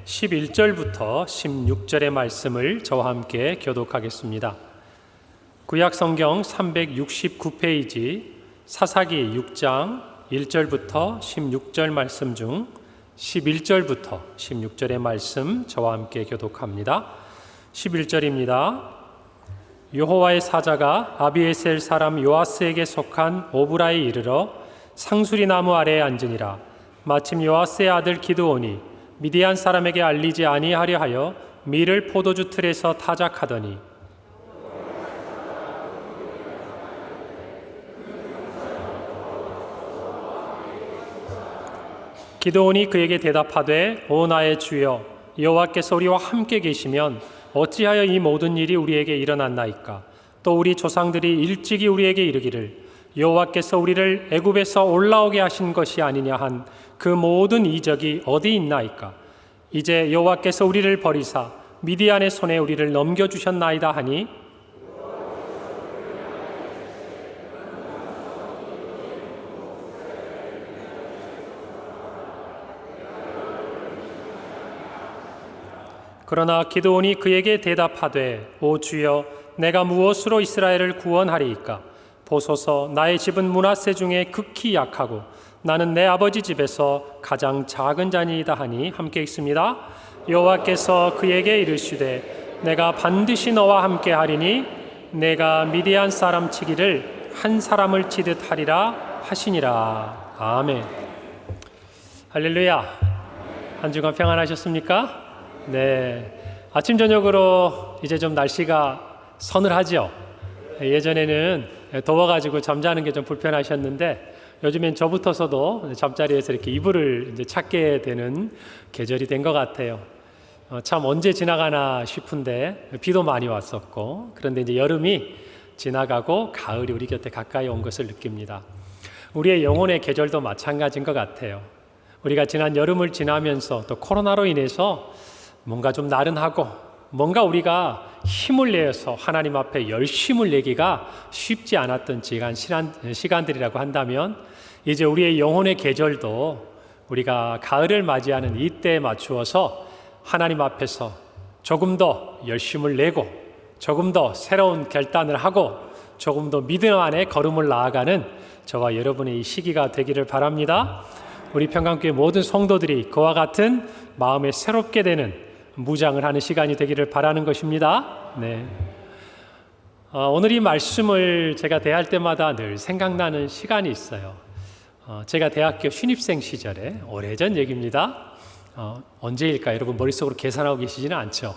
11절부터 16절의 말씀을 저와 함께 교독하겠습니다. 구약 성경 369페이지 사사기 6장 1절부터 16절 말씀 중 11절부터 16절의 말씀 저와 함께 교독합니다. 11절입니다. 여호와의 사자가 아비에셀 사람 요아스에게 속한 오브라에 이르러 상수리 나무 아래에 앉으니라. 마침 요아스의 아들 기드온이 미디안 사람에게 알리지 아니하려 하여 밀을 포도주 틀에서 타작하더니 기드온이 그에게 대답하되 오 나의 주여 여호와께서 우리와 함께 계시면 어찌하여 이 모든 일이 우리에게 일어났나이까. 또 우리 조상들이 일찍이 우리에게 이르기를 여호와께서 우리를 애굽에서 올라오게 하신 것이 아니냐 한 그 모든 이적이 어디 있나이까. 이제 여호와께서 우리를 버리사 미디안의 손에 우리를 넘겨주셨나이다 하니 그러나 기드온이 그에게 대답하되 오 주여 내가 무엇으로 이스라엘을 구원하리이까. 보소서 나의 집은 므낫세 중에 극히 약하고 나는 내 아버지 집에서 가장 작은 자니이다 하니 함께 읽습니다. 여호와께서 그에게 이르시되 내가 반드시 너와 함께 하리니 내가 미디안 사람 치기를 한 사람을 치듯 하리라 하시니라. 아멘. 할렐루야. 한 주간 평안하셨습니까? 네. 아침 저녁으로 이제 좀 날씨가 서늘하죠. 예전에는 더워가지고 잠자는 게 좀 불편하셨는데 요즘엔 저부터서도 잠자리에서 이렇게 이불을 이제 찾게 되는 계절이 된 것 같아요. 참 언제 지나가나 싶은데 비도 많이 왔었고 그런데 이제 여름이 지나가고 가을이 우리 곁에 가까이 온 것을 느낍니다. 우리의 영혼의 계절도 마찬가지인 것 같아요. 우리가 지난 여름을 지나면서 또 코로나로 인해서 뭔가 좀 나른하고 뭔가 우리가 힘을 내어서 하나님 앞에 열심을 내기가 쉽지 않았던 시간들이라고 한다면 이제 우리의 영혼의 계절도 우리가 가을을 맞이하는 이때에 맞추어서 하나님 앞에서 조금 더 열심을 내고 조금 더 새로운 결단을 하고 조금 더 믿음 안에 걸음을 나아가는 저와 여러분의 이 시기가 되기를 바랍니다. 우리 평강교회 모든 성도들이 그와 같은 마음에 새롭게 되는 무장을 하는 시간이 되기를 바라는 것입니다. 네. 오늘 이 말씀을 제가 대할 때마다 늘 생각나는 시간이 있어요. 제가 대학교 신입생 시절에 오래전 얘기입니다. 언제일까 여러분 머릿속으로 계산하고 계시지는 않죠.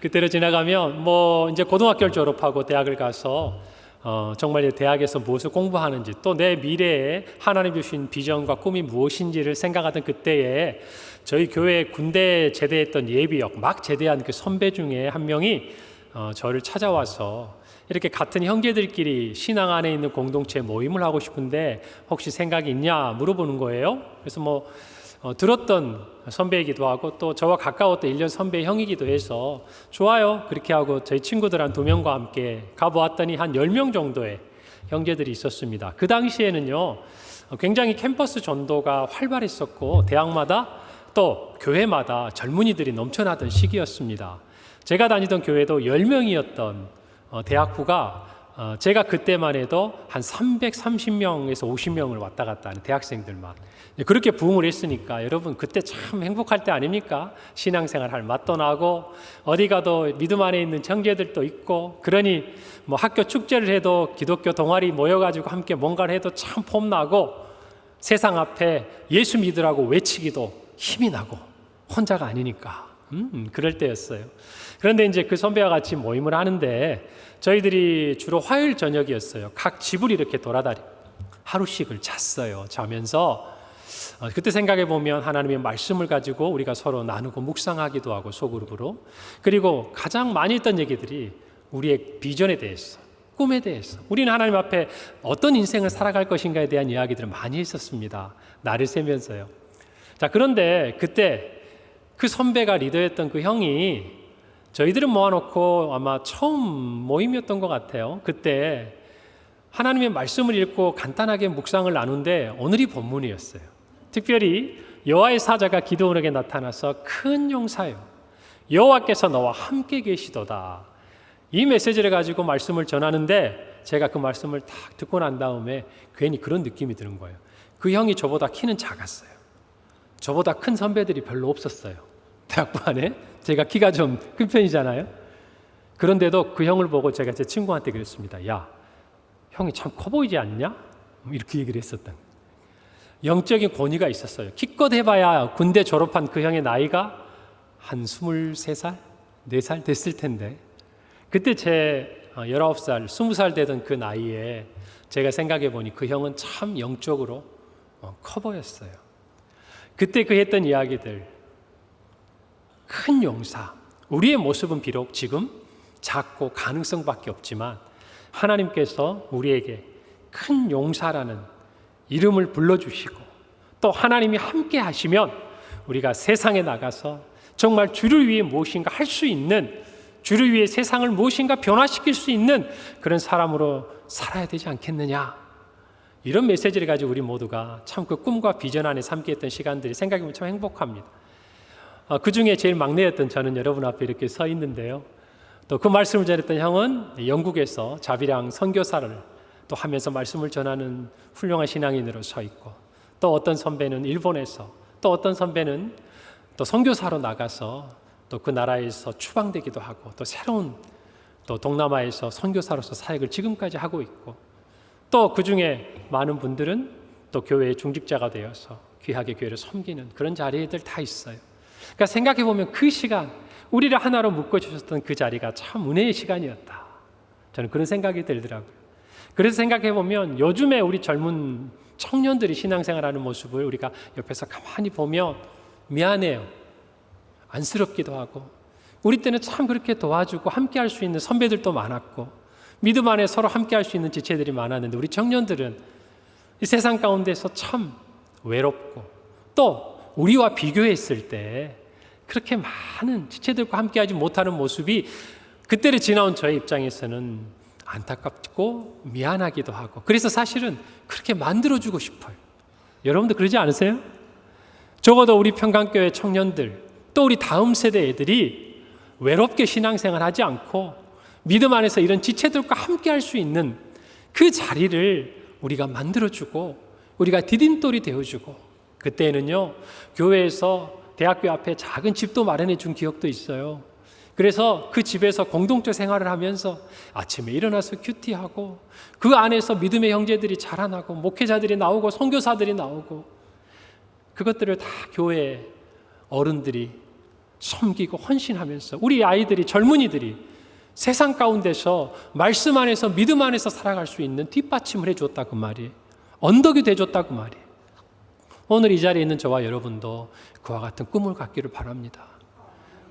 그때로 지나가면 이제 고등학교를 졸업하고 대학을 가서 정말 대학에서 무엇을 공부하는지 또 내 미래에 하나님 주신 비전과 꿈이 무엇인지를 생각하던 그때에 저희 교회 군대 제대했던 예비역 막 제대한 그 선배 중에 한 명이 저를 찾아와서 이렇게 같은 형제들끼리 신앙 안에 있는 공동체 모임을 하고 싶은데 혹시 생각이 있냐 물어보는 거예요. 그래서 들었던 선배이기도 하고 또 저와 가까웠던 1년 선배 형이기도 해서 좋아요 그렇게 하고 저희 친구들 한 2명과 함께 가보았더니 한 10명 정도의 형제들이 있었습니다. 그 당시에는요 굉장히 캠퍼스 전도가 활발했었고 대학마다 또 교회마다 젊은이들이 넘쳐나던 시기였습니다. 제가 다니던 교회도 10명이었던 대학부가 제가 그때만 해도 한 330명에서 50명을 왔다 갔다 하는 대학생들만 그렇게 부흥을 했으니까 여러분 그때 참 행복할 때 아닙니까? 신앙생활 할 맛도 나고 어디 가도 믿음 안에 있는 형제들도 있고 그러니 학교 축제를 해도 기독교 동아리 모여가지고 함께 뭔가를 해도 참 폼나고 세상 앞에 예수 믿으라고 외치기도 힘이 나고 혼자가 아니니까 그럴 때였어요. 그런데 이제 그 선배와 같이 모임을 하는데 저희들이 주로 화요일 저녁이었어요. 각 집을 이렇게 돌아다니 하루씩을 잤어요. 자면서 그때 생각해 보면 하나님의 말씀을 가지고 우리가 서로 나누고 묵상하기도 하고 소그룹으로 그리고 가장 많이 했던 얘기들이 우리의 비전에 대해서 꿈에 대해서 우리는 하나님 앞에 어떤 인생을 살아갈 것인가에 대한 이야기들을 많이 했었습니다. 날을 새면서요. 자 그런데 그때 그 선배가 리더였던 그 형이 저희들은 모아놓고 아마 처음 모임이었던 것 같아요. 그때 하나님의 말씀을 읽고 간단하게 묵상을 나눈데 오늘이 본문이었어요. 특별히 여호와의 사자가 기드온에게 나타나서 큰 용사여 여호와께서 너와 함께 계시도다. 이 메시지를 가지고 말씀을 전하는데 제가 그 말씀을 딱 듣고 난 다음에 괜히 그런 느낌이 드는 거예요. 그 형이 저보다 키는 작았어요. 저보다 큰 선배들이 별로 없었어요. 대학부 안에 제가 키가 좀 큰 편이잖아요. 그런데도 그 형을 보고 제가 제 친구한테 그랬습니다. 야, 형이 참 커 보이지 않냐? 이렇게 얘기를 했었던. 영적인 권위가 있었어요. 기껏 해봐야 군대 졸업한 그 형의 나이가 한 23살? 4살 됐을 텐데 그때 제 19살, 20살 되던 그 나이에 제가 생각해 보니 그 형은 참 영적으로 커 보였어요. 그때 그 했던 이야기들, 큰 용사, 우리의 모습은 비록 지금 작고 가능성밖에 없지만 하나님께서 우리에게 큰 용사라는 이름을 불러주시고 또 하나님이 함께 하시면 우리가 세상에 나가서 정말 주를 위해 무엇인가 할 수 있는, 주를 위해 세상을 무엇인가 변화시킬 수 있는 그런 사람으로 살아야 되지 않겠느냐. 이런 메시지를 가지고 우리 모두가 참 그 꿈과 비전 안에 함께했던 시간들이 생각해보면 참 행복합니다. 그 중에 제일 막내였던 저는 여러분 앞에 이렇게 서 있는데요. 또 그 말씀을 전했던 형은 영국에서 자비랑 선교사를 또 하면서 말씀을 전하는 훌륭한 신앙인으로 서 있고, 또 어떤 선배는 일본에서, 또 어떤 선배는 또 선교사로 나가서 또 그 나라에서 추방되기도 하고, 또 새로운 또 동남아에서 선교사로서 사역을 지금까지 하고 있고, 또 그 중에 많은 분들은 또 교회의 중직자가 되어서 귀하게 교회를 섬기는 그런 자리들 다 있어요. 그러니까 생각해 보면 그 시간, 우리를 하나로 묶어주셨던 그 자리가 참 은혜의 시간이었다. 저는 그런 생각이 들더라고요. 그래서 생각해 보면 요즘에 우리 젊은 청년들이 신앙생활하는 모습을 우리가 옆에서 가만히 보면 미안해요. 안쓰럽기도 하고, 우리 때는 참 그렇게 도와주고 함께 할 수 있는 선배들도 많았고 믿음 안에 서로 함께 할 수 있는 지체들이 많았는데, 우리 청년들은 이 세상 가운데서 참 외롭고 또 우리와 비교했을 때 그렇게 많은 지체들과 함께하지 못하는 모습이 그때를 지나온 저의 입장에서는 안타깝고 미안하기도 하고, 그래서 사실은 그렇게 만들어주고 싶어요. 여러분도 그러지 않으세요? 적어도 우리 평강교회 청년들, 또 우리 다음 세대 애들이 외롭게 신앙생활 하지 않고 믿음 안에서 이런 지체들과 함께 할 수 있는 그 자리를 우리가 만들어주고 우리가 디딤돌이 되어주고, 그때는요 교회에서 대학교 앞에 작은 집도 마련해 준 기억도 있어요. 그래서 그 집에서 공동체 생활을 하면서 아침에 일어나서 큐티하고 그 안에서 믿음의 형제들이 자라나고 목회자들이 나오고 선교사들이 나오고, 그것들을 다 교회 어른들이 섬기고 헌신하면서 우리 아이들이, 젊은이들이 세상 가운데서 말씀 안에서 믿음 안에서 살아갈 수 있는 뒷받침을 해줬다 그 말이에요. 언덕이 돼줬다 그 말이에요. 오늘 이 자리에 있는 저와 여러분도 그와 같은 꿈을 갖기를 바랍니다.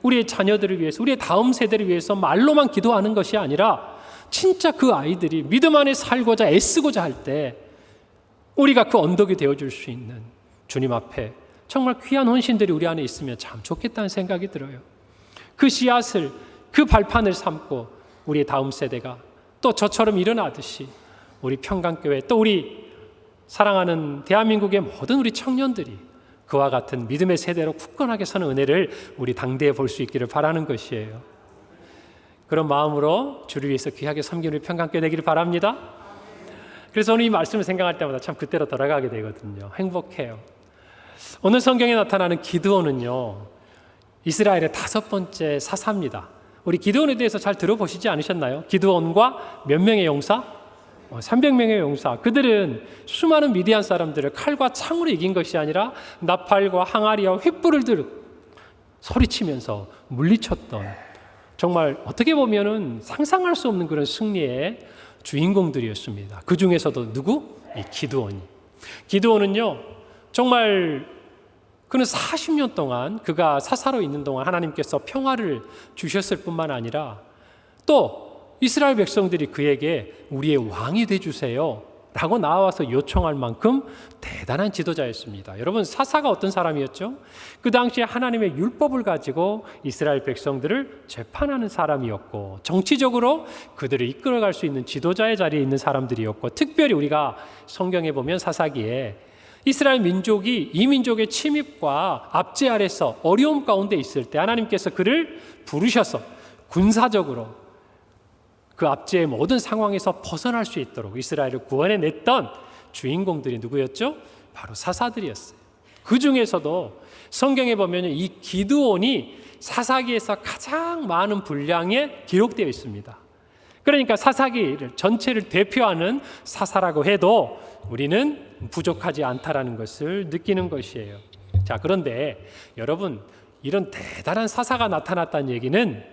우리의 자녀들을 위해서, 우리의 다음 세대를 위해서 말로만 기도하는 것이 아니라 진짜 그 아이들이 믿음 안에 살고자 애쓰고자 할 때 우리가 그 언덕이 되어줄 수 있는 주님 앞에 정말 귀한 헌신들이 우리 안에 있으면 참 좋겠다는 생각이 들어요. 그 씨앗을, 그 발판을 삼고 우리의 다음 세대가 또 저처럼 일어나듯이 우리 평강교회, 또 우리 사랑하는 대한민국의 모든 우리 청년들이 그와 같은 믿음의 세대로 굳건하게 서는 은혜를 우리 당대에 볼 수 있기를 바라는 것이에요. 그런 마음으로 주를 위해서 귀하게 섬기는 우리 평강교회 되기를 바랍니다. 그래서 오늘 이 말씀을 생각할 때마다 참 그때로 돌아가게 되거든요. 행복해요. 오늘 성경에 나타나는 기드온은요, 이스라엘의 5번째 사사입니다. 우리 기드온에 대해서 잘 들어보시지 않으셨나요? 기드온과 몇 명의 용사? 300명의 용사. 그들은 수많은 미디안 사람들을 칼과 창으로 이긴 것이 아니라 나팔과 항아리와 횃불을 들고 소리치면서 물리쳤던, 정말 어떻게 보면은 상상할 수 없는 그런 승리의 주인공들이었습니다. 그 중에서도 누구? 이 기드온이. 기드온은요, 정말 그는 40년 동안, 그가 사사로 있는 동안 하나님께서 평화를 주셨을 뿐만 아니라 또 이스라엘 백성들이 그에게 우리의 왕이 되어주세요 라고 나와서 요청할 만큼 대단한 지도자였습니다. 여러분, 사사가 어떤 사람이었죠? 그 당시에 하나님의 율법을 가지고 이스라엘 백성들을 재판하는 사람이었고, 정치적으로 그들을 이끌어갈 수 있는 지도자의 자리에 있는 사람들이었고, 특별히 우리가 성경에 보면 사사기에 이스라엘 민족이 이 민족의 침입과 압제 아래서 어려움 가운데 있을 때 하나님께서 그를 부르셔서 군사적으로 그 압제의 모든 상황에서 벗어날 수 있도록 이스라엘을 구원해냈던 주인공들이 누구였죠? 바로 사사들이었어요. 그 중에서도 성경에 보면 이 기드온이 사사기에서 가장 많은 분량에 기록되어 있습니다. 그러니까 사사기를 전체를 대표하는 사사라고 해도 우리는 부족하지 않다라는 것을 느끼는 것이에요. 자, 그런데 여러분, 이런 대단한 사사가 나타났다는 얘기는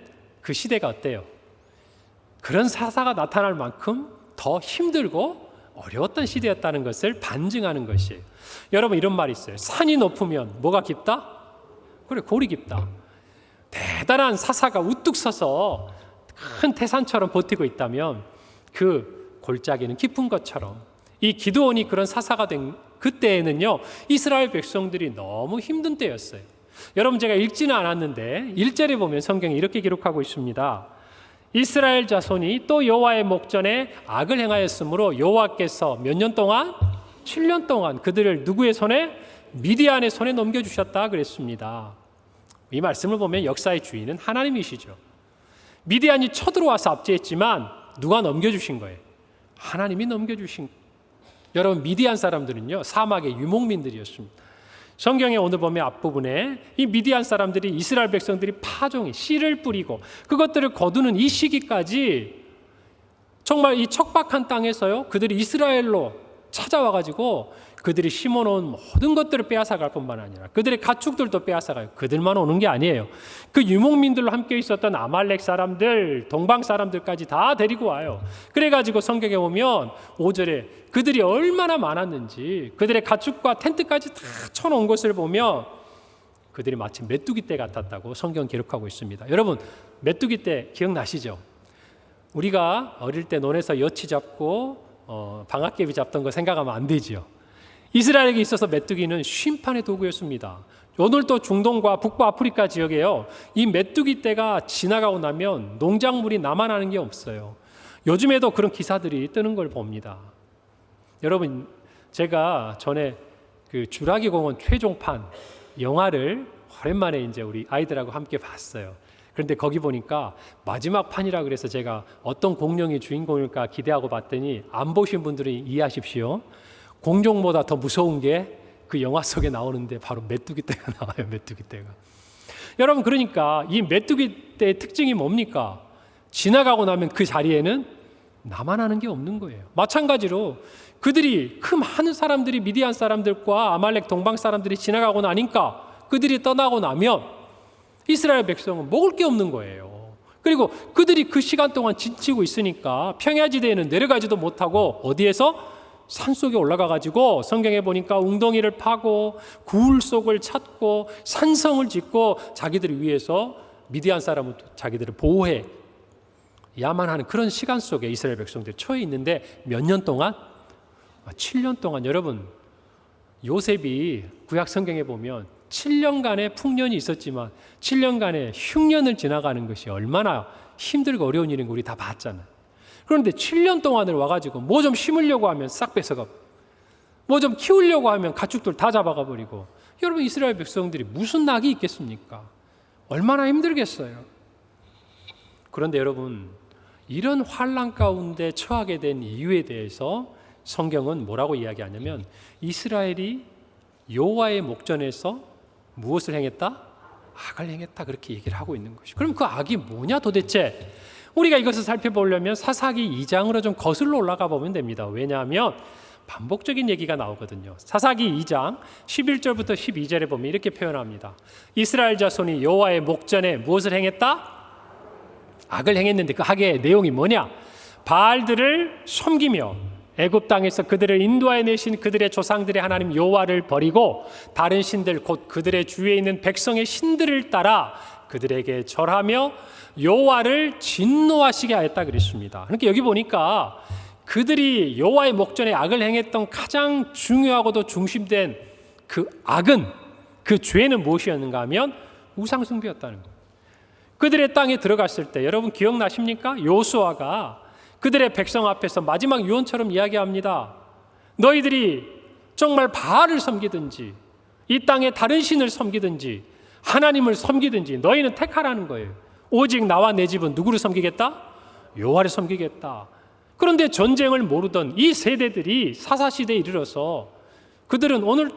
그 시대가 어때요? 그런 사사가 나타날 만큼 더 힘들고 어려웠던 시대였다는 것을 반증하는 것이에요. 여러분, 이런 말이 있어요. 산이 높으면 뭐가 깊다? 그래, 골이 깊다. 대단한 사사가 우뚝 서서 큰 태산처럼 버티고 있다면 그 골짜기는 깊은 것처럼 이 기드온이 그런 사사가 된 그때에는요, 이스라엘 백성들이 너무 힘든 때였어요. 여러분, 제가 읽지는 않았는데 1절에 보면 성경이 이렇게 기록하고 있습니다. 이스라엘 자손이 또 여호와의 목전에 악을 행하였으므로 여호와께서 몇 년 동안? 7년 동안 그들을 누구의 손에? 미디안의 손에 넘겨주셨다 그랬습니다. 이 말씀을 보면 역사의 주인은 하나님이시죠. 미디안이 쳐들어와서 압제했지만 누가 넘겨주신 거예요? 하나님이 넘겨주신 거예요. 여러분, 미디안 사람들은요, 사막의 유목민들이었습니다. 성경에 오늘 보면 앞부분에 이 미디안 사람들이 이스라엘 백성들이 파종이 씨를 뿌리고 그것들을 거두는 이 시기까지 정말 이 척박한 땅에서요, 그들이 이스라엘로 찾아와가지고 그들이 심어놓은 모든 것들을 빼앗아갈 뿐만 아니라 그들의 가축들도 빼앗아가요. 그들만 오는 게 아니에요. 그 유목민들로 함께 있었던 아말렉 사람들, 동방 사람들까지 다 데리고 와요. 그래가지고 성경에 보면 5절에 그들이 얼마나 많았는지 그들의 가축과 텐트까지 다 쳐놓은 것을 보면 그들이 마치 메뚜기 떼 같았다고 성경 기록하고 있습니다. 여러분, 메뚜기 떼 기억나시죠? 우리가 어릴 때 논에서 여치 잡고 방앗개비 잡던 거 생각하면 안 되지요. 이스라엘에게 있어서 메뚜기는 심판의 도구였습니다. 오늘도 중동과 북부 아프리카 지역에요, 이 메뚜기 떼가 지나가고 나면 농작물이 남아나는 게 없어요. 요즘에도 그런 기사들이 뜨는 걸 봅니다. 여러분, 제가 전에 그 주라기 공원 최종판 영화를 오랜만에 이제 우리 아이들하고 함께 봤어요. 그런데 거기 보니까 마지막 판이라 그래서 제가 어떤 공룡이 주인공일까 기대하고 봤더니 안 보신 분들은 이해하십시오. 공룡보다 더 무서운 게 그 영화 속에 나오는데 바로 메뚜기 떼가 나와요. 메뚜기 떼가. 여러분, 그러니까 이 메뚜기 떼의 특징이 뭡니까? 지나가고 나면 그 자리에는 남아나는 게 없는 거예요. 마찬가지로 그들이 그 많은 사람들이 미디안 사람들과 아말렉 동방 사람들이 지나가고 나니까 그들이 떠나고 나면 이스라엘 백성은 먹을 게 없는 거예요. 그리고 그들이 그 시간 동안 지치고 있으니까 평야지대에는 내려가지도 못하고 어디에서? 산속에 올라가가지고 성경에 보니까 웅덩이를 파고 굴 속을 찾고 산성을 짓고 자기들을 위해서 미디안 사람은 자기들을 보호해 야만 하는 그런 시간 속에 이스라엘 백성들이 처해 있는데 몇 년 동안? 7년 동안. 여러분, 요셉이 구약 성경에 보면 7년간의 풍년이 있었지만 7년간의 흉년을 지나가는 것이 얼마나 힘들고 어려운 일인 거 우리 다 봤잖아요. 그런데 7년 동안을 와가지고 뭐 좀 심으려고 하면 싹 뺏어가고 뭐 좀 키우려고 하면 가축들 다 잡아가 버리고, 여러분, 이스라엘 백성들이 무슨 낙이 있겠습니까? 얼마나 힘들겠어요. 그런데 여러분, 이런 환난 가운데 처하게 된 이유에 대해서 성경은 뭐라고 이야기하냐면 이스라엘이 여호와의 목전에서 무엇을 행했다? 악을 행했다, 그렇게 얘기를 하고 있는 것이죠. 그럼 그 악이 뭐냐 도대체? 우리가 이것을 살펴보려면 사사기 2장으로 좀 거슬러 올라가 보면 됩니다. 왜냐하면 반복적인 얘기가 나오거든요. 사사기 2장 11절부터 12절에 보면 이렇게 표현합니다. 이스라엘 자손이 여호와의 목전에 무엇을 행했다? 악을 행했는데 그 악의 내용이 뭐냐? 바알들을 섬기며 애굽 땅에서 그들을 인도하여 내신 그들의 조상들의 하나님 여호와를 버리고 다른 신들 곧 그들의 주위에 있는 백성의 신들을 따라 그들에게 절하며 여호와를 진노하시게 하였다 그랬습니다. 그러니까 여기 보니까 그들이 여호와의 목전에 악을 행했던 가장 중요하고도 중심된 그 악은, 그 죄는 무엇이었는가 하면 우상숭배였다는 거예요. 그들의 땅에 들어갔을 때 여러분 기억나십니까? 요수아가 그들의 백성 앞에서 마지막 유언처럼 이야기합니다. 너희들이 정말 바알을 섬기든지 이 땅의 다른 신을 섬기든지 하나님을 섬기든지 너희는 택하라는 거예요. 오직 나와 내 집은 누구를 섬기겠다? 여호와를 섬기겠다. 그런데 전쟁을 모르던 이 세대들이 사사시대에 이르러서 그들은 오늘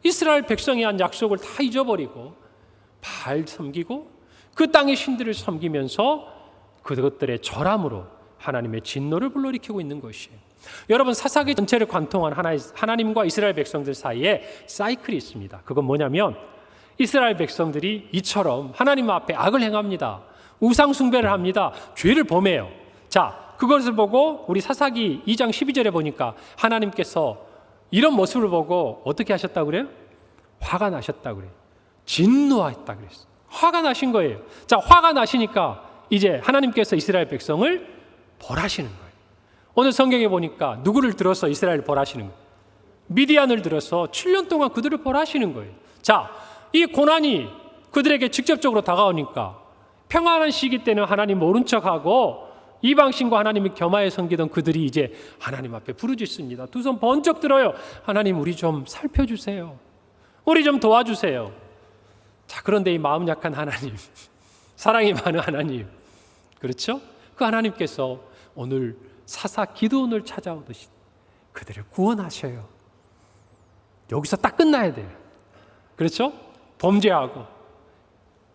이스라엘 백성이 한 약속을 다 잊어버리고 바알 섬기고 그 땅의 신들을 섬기면서 그것들의 절함으로 하나님의 진노를 불러일으키고 있는 것이에요. 여러분, 사사기 전체를 관통한 하나님과 이스라엘 백성들 사이에 사이클이 있습니다. 그건 뭐냐면 이스라엘 백성들이 이처럼 하나님 앞에 악을 행합니다. 우상 숭배를 합니다. 죄를 범해요. 자, 그것을 보고 우리 사사기 2장 12절에 보니까 하나님께서 이런 모습을 보고 어떻게 하셨다고 그래요? 화가 나셨다고 그래요. 진노했다 그랬어요. 화가 나신 거예요. 자, 화가 나시니까 이제 하나님께서 이스라엘 백성을 벌하시는 거예요. 오늘 성경에 보니까 누구를 들어서 이스라엘을 벌하시는 거예요? 미디안을 들어서 7년 동안 그들을 벌하시는 거예요. 자, 이 고난이 그들에게 직접적으로 다가오니까 평안한 시기 때는 하나님 모른 척하고 이방신과 하나님을 겸하여 섬기던 그들이 이제 하나님 앞에 부르짖습니다. 두 손 번쩍 들어요. 하나님, 우리 좀 살펴주세요. 우리 좀 도와주세요. 자, 그런데 이 마음 약한 하나님, 사랑이 많은 하나님, 그렇죠? 그 하나님께서 오늘 사사 기드온을 찾아오듯이 그들을 구원하셔요. 여기서 딱 끝나야 돼요. 그렇죠? 범죄하고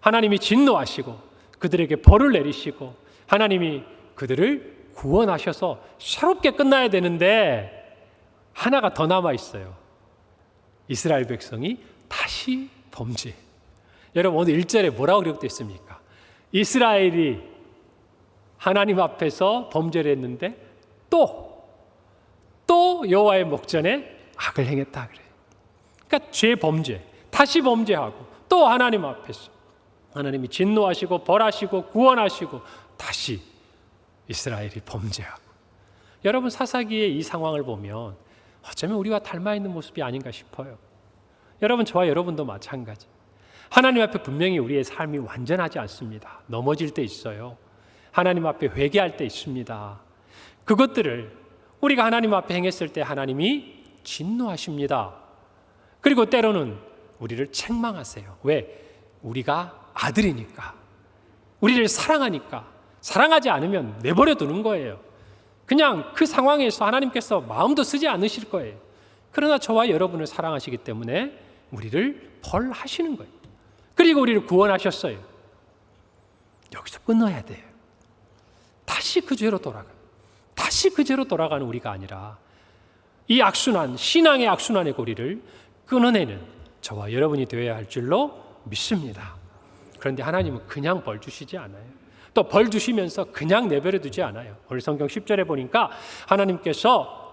하나님이 진노하시고 그들에게 벌을 내리시고 하나님이 그들을 구원하셔서 새롭게 끝나야 되는데 하나가 더 남아 있어요. 이스라엘 백성이 다시 범죄. 여러분, 오늘 1절에 뭐라고 기록되어 있습니까? 이스라엘이 하나님 앞에서 범죄를 했는데 또 여호와의 목전에 악을 행했다 그래요. 그러니까 죄 범죄, 다시 범죄하고 또 하나님 앞에서 하나님이 진노하시고 벌하시고 구원하시고 다시 이스라엘이 범죄하고. 여러분, 사사기의 이 상황을 보면 어쩌면 우리와 닮아 있는 모습이 아닌가 싶어요. 여러분, 저와 여러분도 마찬가지. 하나님 앞에 분명히 우리의 삶이 완전하지 않습니다. 넘어질 때 있어요. 하나님 앞에 회개할 때 있습니다. 그것들을 우리가 하나님 앞에 행했을 때 하나님이 진노하십니다. 그리고 때로는 우리를 책망하세요. 왜? 우리가 아들이니까, 우리를 사랑하니까. 사랑하지 않으면 내버려 두는 거예요. 그냥 그 상황에서 하나님께서 마음도 쓰지 않으실 거예요. 그러나 저와 여러분을 사랑하시기 때문에 우리를 벌하시는 거예요. 그리고 우리를 구원하셨어요. 여기서 끊어야 돼요. 다시 그 죄로 돌아가요. 다시 그 죄로 돌아가는 우리가 아니라 이 악순환, 신앙의 악순환의 고리를 끊어내는 저와 여러분이 되어야 할 줄로 믿습니다. 그런데 하나님은 그냥 벌 주시지 않아요. 또 벌 주시면서 그냥 내버려 두지 않아요. 오늘 성경 10절에 보니까 하나님께서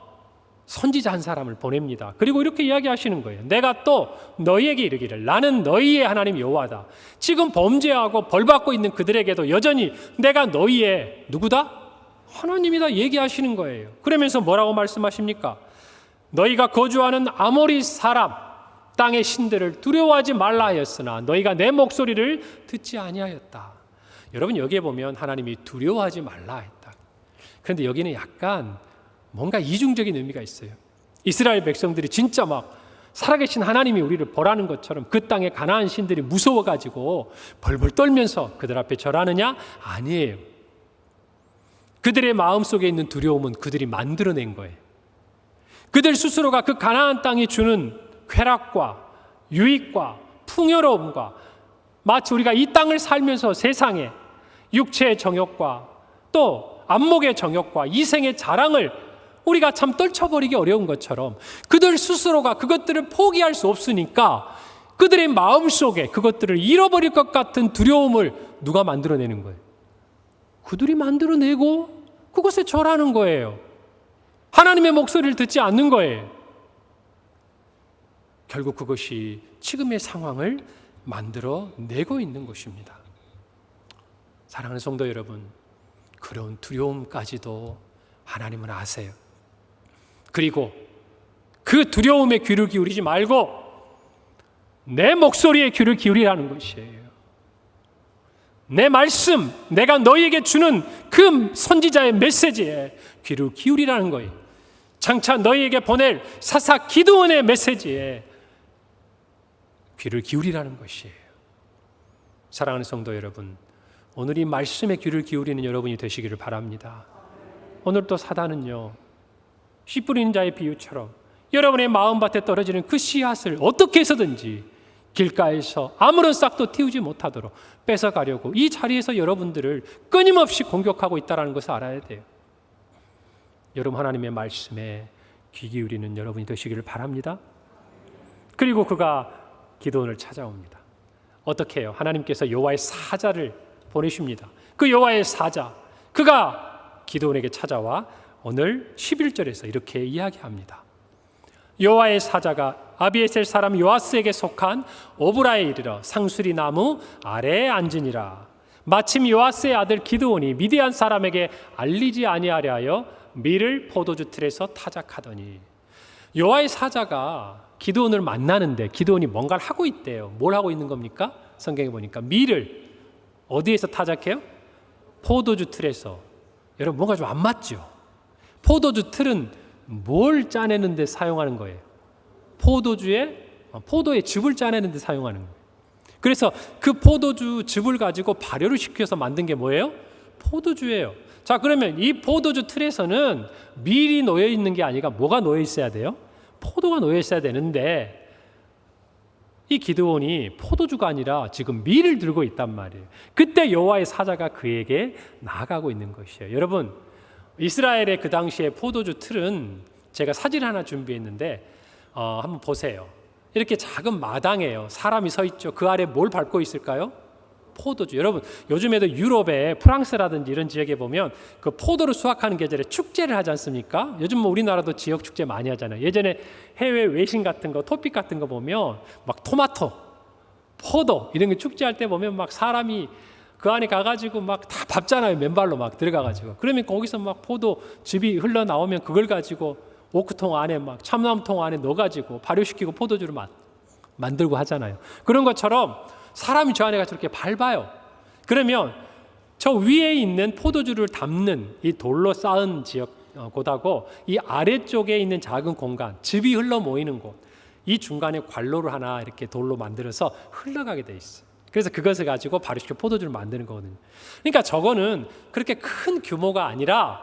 선지자 한 사람을 보냅니다. 그리고 이렇게 이야기하시는 거예요. 내가 또 너희에게 이르기를 나는 너희의 하나님 여호와다. 지금 범죄하고 벌받고 있는 그들에게도 여전히 내가 너희의 누구다? 하나님이다 얘기하시는 거예요. 그러면서 뭐라고 말씀하십니까? 너희가 거주하는 아모리 사람 땅의 신들을 두려워하지 말라 하였으나 너희가 내 목소리를 듣지 아니하였다. 여러분, 여기에 보면 하나님이 두려워하지 말라 했다. 그런데 여기는 약간 뭔가 이중적인 의미가 있어요. 이스라엘 백성들이 진짜 막 살아계신 하나님이 우리를 벌하는 것처럼 그 땅의 가나안 신들이 무서워가지고 벌벌 떨면서 그들 앞에 절하느냐? 아니에요. 그들의 마음속에 있는 두려움은 그들이 만들어낸 거예요. 그들 스스로가 그 가나안 땅이 주는 쾌락과 유익과 풍요로움과 마치 우리가 이 땅을 살면서 세상에 육체의 정욕과 또 안목의 정욕과 이생의 자랑을 우리가 참 떨쳐버리기 어려운 것처럼 그들 스스로가 그것들을 포기할 수 없으니까 그들의 마음속에 그것들을 잃어버릴 것 같은 두려움을 누가 만들어내는 거예요? 그들이 만들어내고 그것에 절하는 거예요. 하나님의 목소리를 듣지 않는 거예요. 결국 그것이 지금의 상황을 만들어내고 있는 것입니다. 사랑하는 성도 여러분, 그런 두려움까지도 하나님은 아세요. 그리고 그 두려움에 귀를 기울이지 말고 내 목소리에 귀를 기울이라는 것이에요. 내 말씀, 내가 너희에게 주는 그 선지자의 메시지에 귀를 기울이라는 거예요. 장차 너희에게 보낼 사사 기드온의 메시지에 귀를 기울이라는 것이에요. 사랑하는 성도 여러분, 오늘 이 말씀에 귀를 기울이는 여러분이 되시기를 바랍니다. 오늘 또 사단은요, 씨 뿌리는 자의 비유처럼 여러분의 마음밭에 떨어지는 그 씨앗을 어떻게 해서든지 길가에서 아무런 싹도 틔우지 못하도록 뺏어가려고 이 자리에서 여러분들을 끊임없이 공격하고 있다는 것을 알아야 돼요. 여러분, 하나님의 말씀에 귀 기울이는 여러분이 되시기를 바랍니다. 그리고 그가 기드온을 찾아옵니다. 어떻게 해요? 하나님께서 여호와의 사자를 보내십니다. 그 여호와의 사자, 그가 기드온에게 찾아와 오늘 11절에서 이렇게 이야기합니다. 여호와의 사자가 아비에셀 사람 요아스에게 속한 오브라에 이르러 상수리 나무 아래에 앉으니라. 마침 요아스의 아들 기드온이 미디안 사람에게 알리지 아니하려 하여 밀을 포도주 틀에서 타작하더니, 여호와의 사자가 기드온을 만나는데 기드온이 뭔가를 하고 있대요. 뭘 하고 있는 겁니까? 성경에 보니까 밀을 어디에서 타작해요? 포도주 틀에서. 여러분, 뭔가 좀 안 맞죠? 포도주 틀은 뭘 짜내는 데 사용하는 거예요? 포도의 즙을 짜내는 데 사용하는 거예요. 그래서 그 포도주 즙을 가지고 발효를 시켜서 만든 게 뭐예요? 포도주예요. 자, 그러면 이 포도주 틀에서는 밀이 놓여 있는 게 아니라 뭐가 놓여 있어야 돼요? 포도가 놓여 있어야 되는데, 이 기드온이 포도주가 아니라 지금 밀을 들고 있단 말이에요. 그때 여호와의 사자가 그에게 나아가고 있는 것이에요. 여러분, 이스라엘의 그 당시에 포도주 틀은 제가 사진 하나 준비했는데 한번 보세요. 이렇게 작은 마당이에요. 사람이 서 있죠. 그 아래 뭘 밟고 있을까요? 포도주. 여러분, 요즘에도 유럽에 프랑스라든지 이런 지역에 보면 그 포도를 수확하는 계절에 축제를 하지 않습니까? 요즘 뭐 우리나라도 지역 축제 많이 하잖아요. 예전에 해외 외신 같은 거, 토픽 같은 거 보면 막 토마토, 포도 이런 게 축제할 때 보면 막 사람이 그 안에 가가지고 막 다 밟잖아요. 맨발로 막 들어가가지고. 그러면 거기서 막 포도 즙이 흘러나오면 그걸 가지고 오크통 안에 막 참나무통 안에 넣어가지고 발효시키고 포도주를 만들고 하잖아요. 그런 것처럼 사람이 저 안에 가서 이렇게 밟아요. 그러면 저 위에 있는 포도주를 담는 이 돌로 쌓은 곳하고 이 아래쪽에 있는 작은 공간, 즙이 흘러 모이는 곳, 이 중간에 관로를 하나 이렇게 돌로 만들어서 흘러가게 돼 있어요. 그래서 그것을 가지고 발효시켜 포도주를 만드는 거거든요. 그러니까 저거는 그렇게 큰 규모가 아니라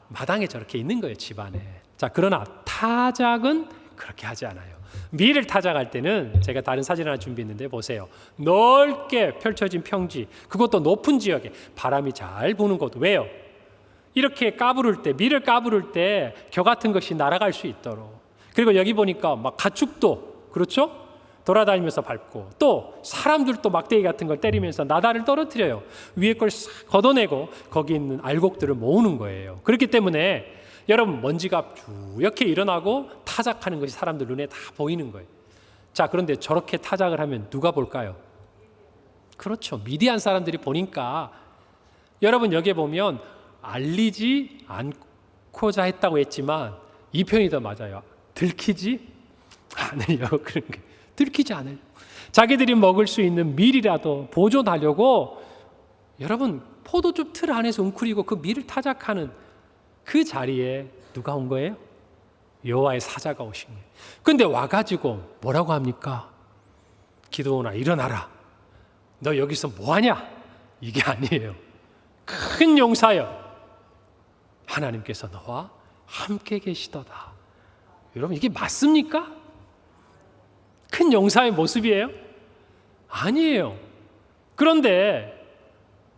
마당에 저렇게 있는 거예요, 집안에. 자, 그러나 타작은 그렇게 하지 않아요. 밀을 타작할 때는 제가 다른 사진 하나 준비했는데 보세요. 넓게 펼쳐진 평지, 그것도 높은 지역에 바람이 잘 부는 곳. 왜요? 이렇게 까부를 때, 밀을 까부를 때 겨 같은 것이 날아갈 수 있도록. 그리고 여기 보니까 막 가축도, 그렇죠? 돌아다니면서 밟고, 또 사람들도 막대기 같은 걸 때리면서 나다를 떨어뜨려요. 위에 걸 싹 걷어내고 거기 있는 알곡들을 모으는 거예요. 그렇기 때문에 여러분, 먼지가 이렇게 일어나고 타작하는 것이 사람들 눈에 다 보이는 거예요. 자, 그런데 저렇게 타작을 하면 누가 볼까요? 그렇죠. 미디안 사람들이 보니까. 여러분, 여기에 보면 알리지 않고자 했다고 했지만 이 표현이 더 맞아요. 들키지 않으려고. 그런 게 들키지 않으려고. 자기들이 먹을 수 있는 밀이라도 보존하려고 여러분, 포도주 틀 안에서 웅크리고 그 밀을 타작하는 그 자리에 누가 온 거예요? 여호와의 사자가 오신 거예요. 근데 와가지고 뭐라고 합니까? 기드온아, 일어나라. 너 여기서 뭐하냐? 이게 아니에요. 큰 용사여, 하나님께서 너와 함께 계시도다. 여러분, 이게 맞습니까? 큰 용사의 모습이에요? 아니에요. 그런데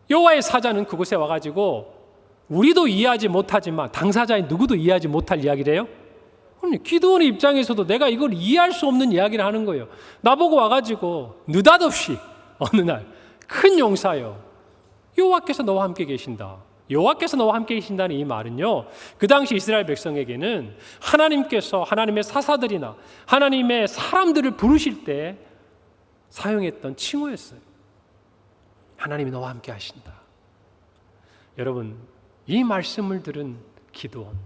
여호와의 사자는 그곳에 와가지고 우리도 이해하지 못하지만 당사자인 누구도 이해하지 못할 이야기를 해요? 기드온의 입장에서도 내가 이걸 이해할 수 없는 이야기를 하는 거예요. 나보고 와가지고 느닷없이 어느 날 큰 용사여, 여호와께서 너와 함께 계신다. 여호와께서 너와 함께 계신다는 이 말은요, 그 당시 이스라엘 백성에게는 하나님께서 하나님의 사사들이나 하나님의 사람들을 부르실 때 사용했던 칭호였어요. 하나님이 너와 함께 하신다. 여러분, 이 말씀을 들은 기드온,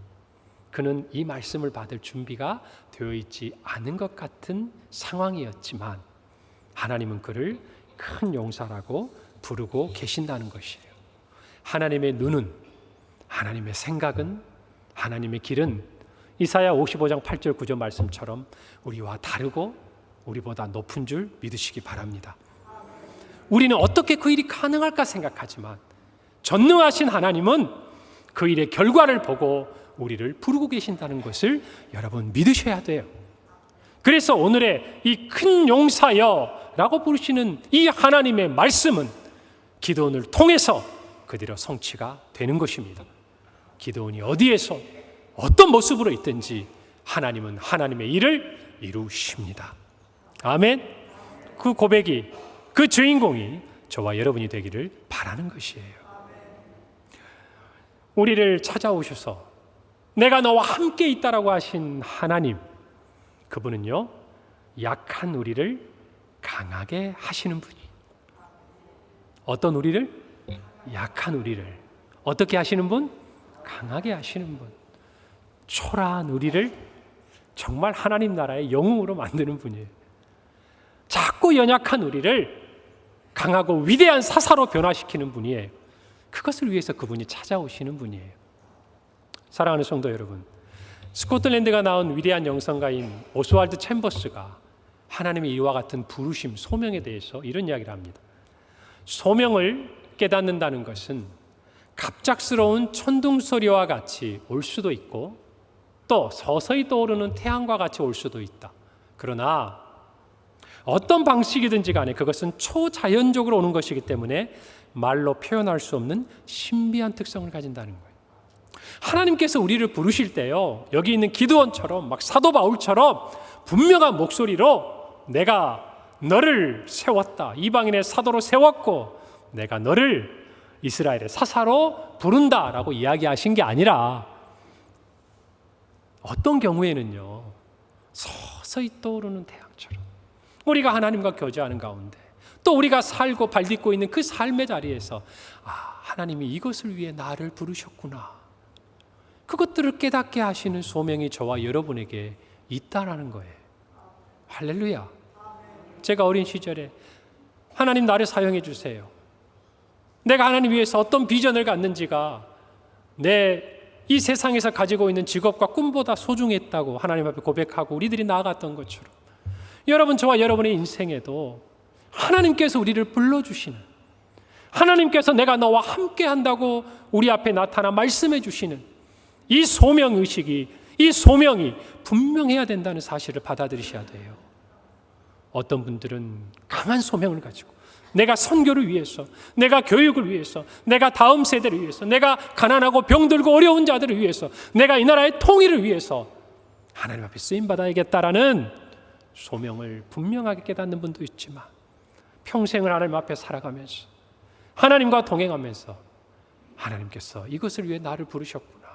그는 이 말씀을 받을 준비가 되어 있지 않은 것 같은 상황이었지만 하나님은 그를 큰 용사라고 부르고 계신다는 것이에요. 하나님의 눈은, 하나님의 생각은, 하나님의 길은 이사야 55장 8절 9절 말씀처럼 우리와 다르고 우리보다 높은 줄 믿으시기 바랍니다. 우리는 어떻게 그 일이 가능할까 생각하지만 전능하신 하나님은 그 일의 결과를 보고 우리를 부르고 계신다는 것을 여러분 믿으셔야 돼요. 그래서 오늘의 이 큰 용사여 라고 부르시는 이 하나님의 말씀은 기드온을 통해서 그대로 성취가 되는 것입니다. 기드온이 어디에서 어떤 모습으로 있든지 하나님은 하나님의 일을 이루십니다. 아멘. 그 고백이, 그 주인공이 저와 여러분이 되기를 바라는 것이에요. 우리를 찾아오셔서 내가 너와 함께 있다라고 하신 하나님, 그분은요 약한 우리를 강하게 하시는 분이. 어떤 우리를? 약한 우리를 어떻게 하시는 분? 강하게 하시는 분. 초라한 우리를 정말 하나님 나라의 영웅으로 만드는 분이에요. 작고 연약한 우리를 강하고 위대한 사사로 변화시키는 분이에요. 그것을 위해서 그분이 찾아오시는 분이에요. 사랑하는 성도 여러분, 스코틀랜드가 나온 위대한 영성가인 오스왈드 챔버스가 하나님의 이와 같은 부르심, 소명에 대해서 이런 이야기를 합니다. 소명을 깨닫는다는 것은 갑작스러운 천둥소리와 같이 올 수도 있고 또 서서히 떠오르는 태양과 같이 올 수도 있다. 그러나 어떤 방식이든지 간에 그것은 초자연적으로 오는 것이기 때문에 말로 표현할 수 없는 신비한 특성을 가진다는 거예요. 하나님께서 우리를 부르실 때요, 여기 있는 기드온처럼 막 사도 바울처럼 분명한 목소리로 내가 너를 세웠다, 이방인의 사도로 세웠고 내가 너를 이스라엘의 사사로 부른다라고 이야기하신 게 아니라 어떤 경우에는요 서서히 떠오르는 태양처럼 우리가 하나님과 교제하는 가운데 또 우리가 살고 발딛고 있는 그 삶의 자리에서 하나님이 이것을 위해 나를 부르셨구나, 그것들을 깨닫게 하시는 소명이 저와 여러분에게 있다라는 거예요. 할렐루야. 제가 어린 시절에 하나님 나를 사용해 주세요, 내가 하나님 위해서 어떤 비전을 갖는지가 내 이 세상에서 가지고 있는 직업과 꿈보다 소중했다고 하나님 앞에 고백하고 우리들이 나아갔던 것처럼 여러분, 저와 여러분의 인생에도 하나님께서 우리를 불러주시는, 하나님께서 내가 너와 함께 한다고 우리 앞에 나타나 말씀해 주시는 이 소명의식이, 이 소명이 분명해야 된다는 사실을 받아들이셔야 돼요. 어떤 분들은 강한 소명을 가지고 내가 선교를 위해서, 내가 교육을 위해서, 내가 다음 세대를 위해서, 내가 가난하고 병들고 어려운 자들을 위해서, 내가 이 나라의 통일을 위해서 하나님 앞에 쓰임받아야겠다라는 소명을 분명하게 깨닫는 분도 있지만 평생을 하나님 앞에 살아가면서 하나님과 동행하면서 하나님께서 이것을 위해 나를 부르셨구나,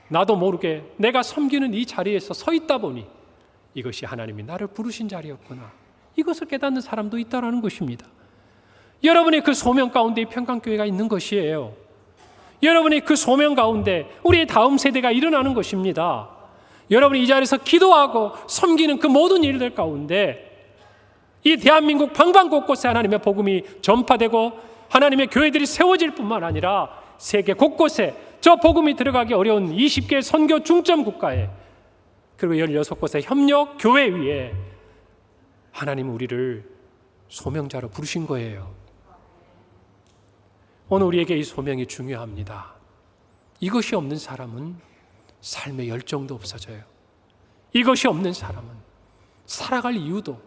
나도 모르게 내가 섬기는 이 자리에서 서 있다 보니 이것이 하나님이 나를 부르신 자리였구나, 이것을 깨닫는 사람도 있다라는 것입니다. 여러분의 그 소명 가운데 이 평강교회가 있는 것이에요. 여러분의 그 소명 가운데 우리의 다음 세대가 일어나는 것입니다. 여러분이 이 자리에서 기도하고 섬기는 그 모든 일들 가운데 이 대한민국 방방곳곳에 하나님의 복음이 전파되고 하나님의 교회들이 세워질 뿐만 아니라 세계 곳곳에 저 복음이 들어가기 어려운 20개 선교 중점 국가에, 그리고 16곳의 협력 교회 위에 하나님은 우리를 소명자로 부르신 거예요. 오늘 우리에게 이 소명이 중요합니다. 이것이 없는 사람은 삶의 열정도 없어져요. 이것이 없는 사람은 살아갈 이유도,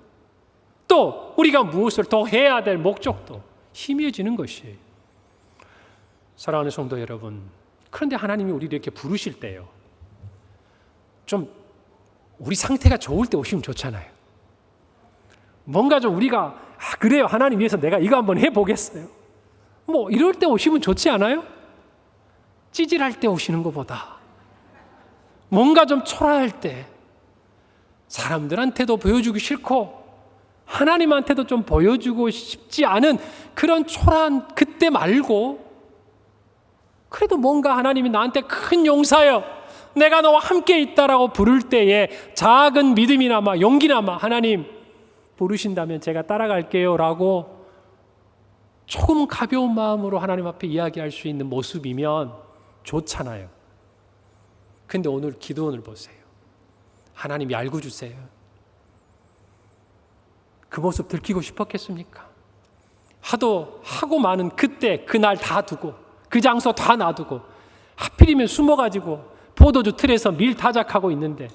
또 우리가 무엇을 더 해야 될 목적도 희미해지는 것이에요. 사랑하는 성도 여러분, 그런데 하나님이 우리를 이렇게 부르실 때요, 좀 우리 상태가 좋을 때 오시면 좋잖아요. 뭔가 좀 우리가 그래요, 하나님 위해서 내가 이거 한번 해보겠어요, 뭐 이럴 때 오시면 좋지 않아요? 찌질할 때 오시는 것보다 뭔가 좀 초라할 때, 사람들한테도 보여주기 싫고 하나님한테도 좀 보여주고 싶지 않은 그런 초라한 그때 말고, 그래도 뭔가 하나님이 나한테 큰 용사여, 내가 너와 함께 있다라고 부를 때에 작은 믿음이나마 용기나마 하나님 부르신다면 제가 따라갈게요 라고 조금 가벼운 마음으로 하나님 앞에 이야기할 수 있는 모습이면 좋잖아요. 근데 오늘 기도원을 보세요. 하나님이 알고 주세요. 그 모습 들키고 싶었겠습니까? 하고 많은 그때 그날 다 두고 그 장소 다 놔두고 하필이면 숨어가지고 포도주 틀에서 밀 타작하고 있는데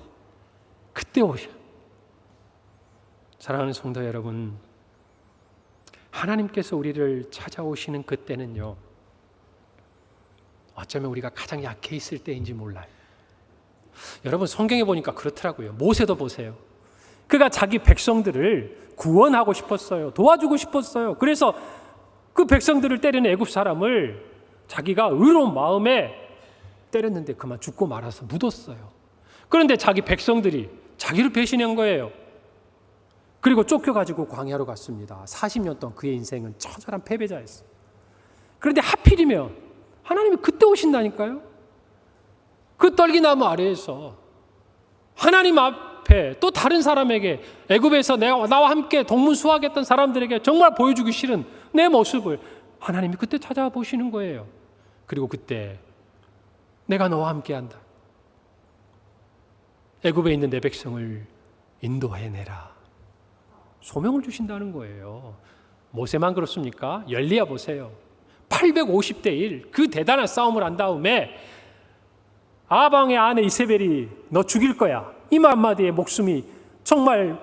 그때 오셔. 사랑하는 성도 여러분, 하나님께서 우리를 찾아오시는 그때는요, 어쩌면 우리가 가장 약해 있을 때인지 몰라요. 여러분, 성경에 보니까 그렇더라고요. 모세도 보세요. 그가 자기 백성들을 구원하고 싶었어요. 도와주고 싶었어요. 그래서 그 백성들을 때리는 애굽 사람을 자기가 의로운 마음에 때렸는데 그만 죽고 말아서 묻었어요. 그런데 자기 백성들이 자기를 배신한 거예요. 그리고 쫓겨가지고 광야로 갔습니다. 40년 동안 그의 인생은 처절한 패배자였어요. 그런데 하필이면 하나님이 그때 오신다니까요. 그 떨기나무 아래에서 하나님 앞에 또 다른 사람에게, 애굽에서 나와 함께 동문수학했던 사람들에게 정말 보여주기 싫은 내 모습을 하나님이 그때 찾아보시는 거예요. 그리고 그때 내가 너와 함께한다. 애굽에 있는 내 백성을 인도해내라. 소명을 주신다는 거예요. 모세만 그렇습니까? 엘리야 보세요. 850대 1, 그 대단한 싸움을 한 다음에 아방의 아내 이세벨이 너 죽일 거야. 이 말 한마디에 목숨이 정말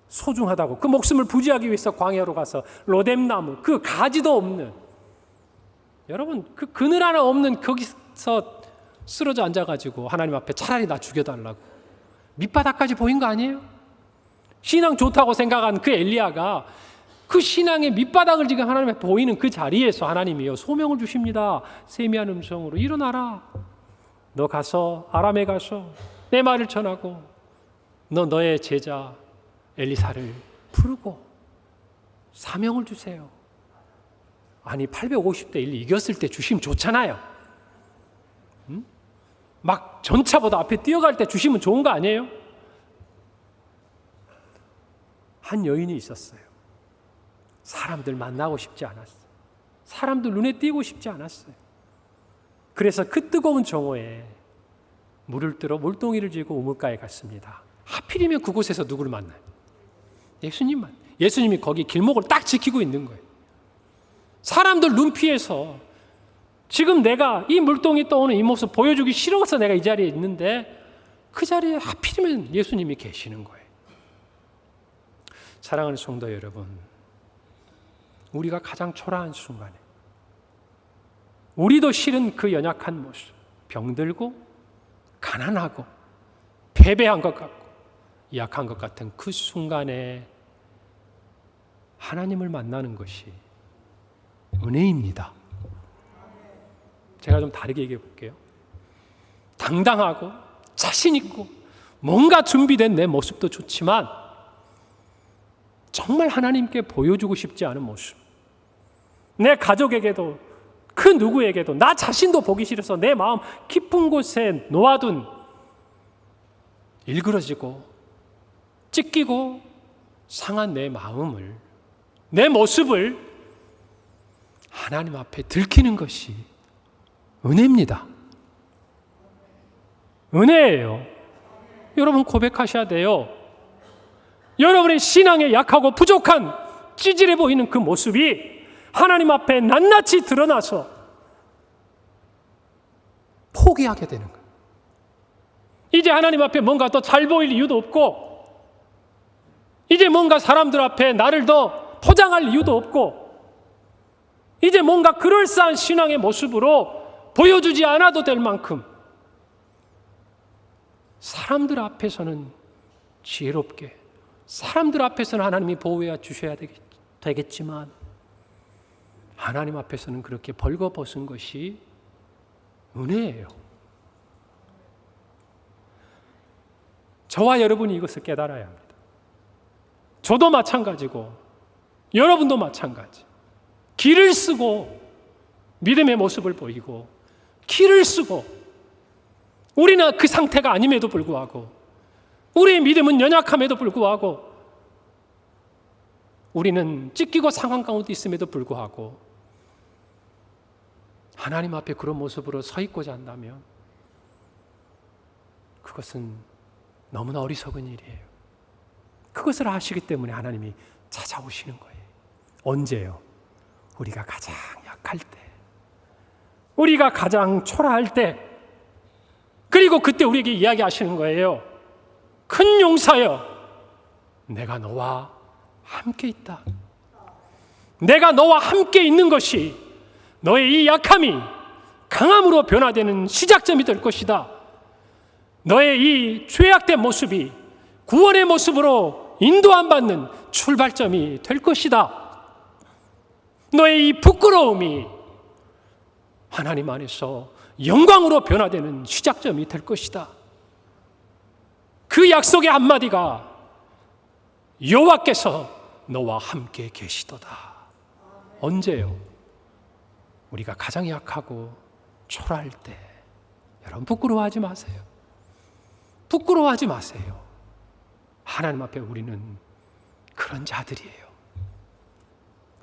소중하다고 그 목숨을 부지하기 위해서 광야로 가서 로뎀나무, 그 가지도 없는, 여러분 그 그늘 하나 없는 거기서 쓰러져 앉아가지고 하나님 앞에 차라리 나 죽여달라고 밑바닥까지 보인 거 아니에요? 신앙 좋다고 생각한 그 엘리야가 그 신앙의 밑바닥을 지금 하나님 앞에 보이는 그 자리에서 하나님이요 소명을 주십니다. 세미한 음성으로 일어나라. 너 가서 아람에 가서 내 말을 전하고 너의 제자 엘리사를 부르고 사명을 주세요. 아니 850대 1 이겼을 때 주시면 좋잖아요. 응? 막 전차보다 앞에 뛰어갈 때 주시면 좋은 거 아니에요? 한 여인이 있었어요. 사람들 만나고 싶지 않았어요. 사람들 눈에 띄고 싶지 않았어요. 그래서 그 뜨거운 정오에 물을 뜨러 물동이를 쥐고 우물가에 갔습니다. 하필이면 그곳에서 누구를 만나요? 예수님만. 예수님이 거기 길목을 딱 지키고 있는 거예요. 사람들 눈피해서 지금 내가 이 물동이 떠오는 이 모습 보여주기 싫어서 내가 이 자리에 있는데 그 자리에 하필이면 예수님이 계시는 거예요. 사랑하는 성도 여러분, 우리가 가장 초라한 순간에 우리도 싫은 그 연약한 모습, 병들고 가난하고 패배한 것 같고 약한 것 같은 그 순간에 하나님을 만나는 것이 은혜입니다. 제가 좀 다르게 얘기해 볼게요. 당당하고 자신 있고 뭔가 준비된 내 모습도 좋지만 정말 하나님께 보여주고 싶지 않은 모습, 내 가족에게도 그 누구에게도 나 자신도 보기 싫어서 내 마음 깊은 곳에 놓아둔 일그러지고 찢기고 상한 내 마음을, 내 모습을 하나님 앞에 들키는 것이 은혜입니다. 은혜예요. 여러분 고백하셔야 돼요. 여러분의 신앙에 약하고 부족한 찌질해 보이는 그 모습이 하나님 앞에 낱낱이 드러나서 포기하게 되는 거예요. 이제 하나님 앞에 뭔가 더 잘 보일 이유도 없고 이제 뭔가 사람들 앞에 나를 더 포장할 이유도 없고 이제 뭔가 그럴싸한 신앙의 모습으로 보여주지 않아도 될 만큼 사람들 앞에서는 지혜롭게, 사람들 앞에서는 하나님이 보호해 주셔야 되겠지만 하나님 앞에서는 그렇게 벌거벗은 것이 은혜예요. 저와 여러분이 이것을 깨달아야 합니다. 저도 마찬가지고 여러분도 마찬가지. 기를 쓰고 믿음의 모습을 보이고 기를 쓰고 우리는 그 상태가 아님에도 불구하고 우리의 믿음은 연약함에도 불구하고 우리는 찢기고 상한 가운데 있음에도 불구하고 하나님 앞에 그런 모습으로 서 있고자 한다면 그것은 너무나 어리석은 일이에요. 그것을 아시기 때문에 하나님이 찾아오시는 거예요. 언제요? 우리가 가장 약할 때, 우리가 가장 초라할 때, 그리고 그때 우리에게 이야기하시는 거예요. 큰 용사여, 내가 너와 함께 있다. 내가 너와 함께 있는 것이 너의 이 약함이 강함으로 변화되는 시작점이 될 것이다. 너의 이 죄악된 모습이 구원의 모습으로 인도안 받는 출발점이 될 것이다. 너의 이 부끄러움이 하나님 안에서 영광으로 변화되는 시작점이 될 것이다. 그 약속의 한마디가 여호와께서 너와 함께 계시도다. 언제요? 우리가 가장 약하고 초라할 때. 여러분, 부끄러워하지 마세요. 부끄러워하지 마세요. 하나님 앞에 우리는 그런 자들이에요.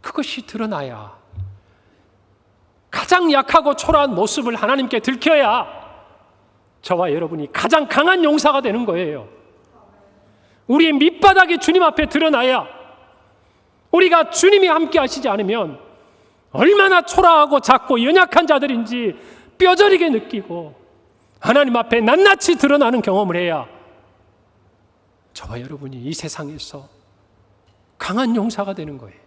그것이 드러나야, 가장 약하고 초라한 모습을 하나님께 들켜야 저와 여러분이 가장 강한 용사가 되는 거예요. 우리의 밑바닥이 주님 앞에 드러나야, 우리가 주님이 함께 하시지 않으면 얼마나 초라하고 작고 연약한 자들인지 뼈저리게 느끼고 하나님 앞에 낱낱이 드러나는 경험을 해야 저와 여러분이 이 세상에서 강한 용사가 되는 거예요.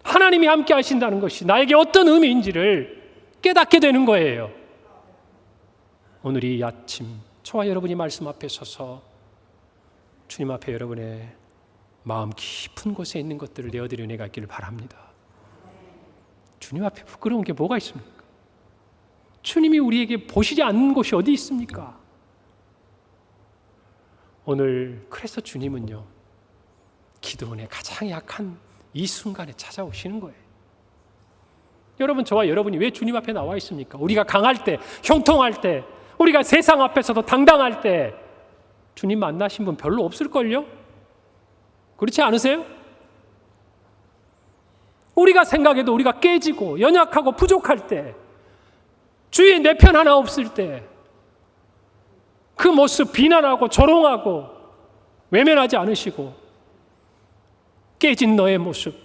하나님이 함께 하신다는 것이 나에게 어떤 의미인지를 깨닫게 되는 거예요. 오늘 이 아침 저와 여러분이 말씀 앞에 서서 주님 앞에 여러분의 마음 깊은 곳에 있는 것들을 내어드려 내가 있기를 바랍니다. 주님 앞에 부끄러운 게 뭐가 있습니까? 주님이 우리에게 보시지 않는 곳이 어디 있습니까? 오늘 그래서 주님은요, 기도원의 가장 약한 이 순간에 찾아오시는 거예요. 여러분, 저와 여러분이 왜 주님 앞에 나와 있습니까? 우리가 강할 때, 형통할 때, 우리가 세상 앞에서도 당당할 때 주님 만나신 분 별로 없을걸요? 그렇지 않으세요? 우리가 생각해도 우리가 깨지고 연약하고 부족할 때, 주위에 내 편 하나 없을 때 그 모습 비난하고 조롱하고 외면하지 않으시고 깨진 너의 모습,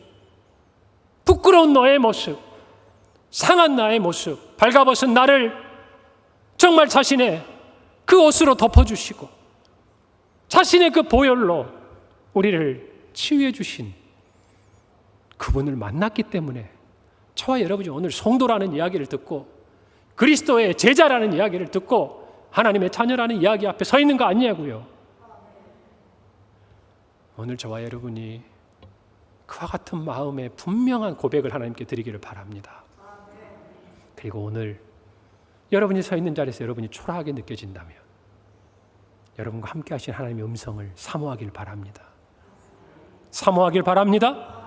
부끄러운 너의 모습, 상한 나의 모습, 발가벗은 나를 정말 자신의 그 옷으로 덮어주시고 자신의 그 보혈로 우리를 치유해 주신 그분을 만났기 때문에 저와 여러분이 오늘 성도라는 이야기를 듣고 그리스도의 제자라는 이야기를 듣고 하나님의 자녀라는 이야기 앞에 서 있는 거 아니냐고요. 오늘 저와 여러분이 그와 같은 마음의 분명한 고백을 하나님께 드리기를 바랍니다. 그리고 오늘 여러분이 서 있는 자리에서 여러분이 초라하게 느껴진다면 여러분과 함께 하신 하나님의 음성을 사모하길 바랍니다. 사모하길 바랍니다.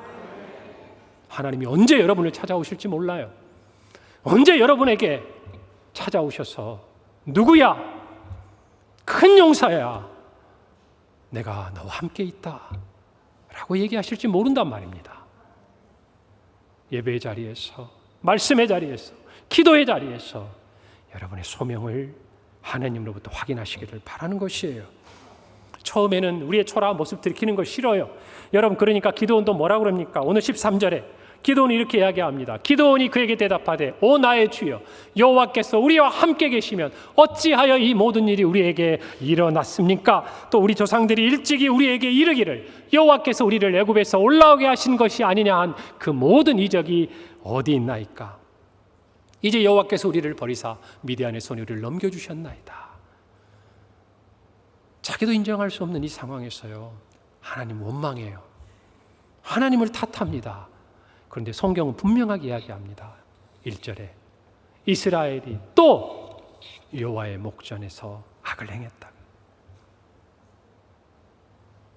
하나님이 언제 여러분을 찾아오실지 몰라요. 언제 여러분에게 찾아오셔서 누구야? 큰 용사야. 내가 너와 함께 있다. 라고 얘기하실지 모른단 말입니다. 예배의 자리에서, 말씀의 자리에서, 기도의 자리에서 여러분의 소명을 하나님으로부터 확인하시기를 바라는 것이에요. 처음에는 우리의 초라한 모습 들키는 거 싫어요. 여러분, 그러니까 기도원도 뭐라고 그럽니까? 오늘 13절에 기도원이 이렇게 이야기합니다. 기도원이 그에게 대답하되 오 나의 주여 여호와께서 우리와 함께 계시면 어찌하여 이 모든 일이 우리에게 일어났습니까? 또 우리 조상들이 일찍이 우리에게 이르기를 여호와께서 우리를 애굽에서 올라오게 하신 것이 아니냐 한 그 모든 이적이 어디 있나이까? 이제 여호와께서 우리를 버리사 미디안의 손에 우리를 넘겨주셨나이다. 자기도 인정할 수 없는 이 상황에서요, 하나님 원망해요. 하나님을 탓합니다. 그런데 성경은 분명하게 이야기합니다. 1절에 이스라엘이 또 여호와의 목전에서 악을 행했다.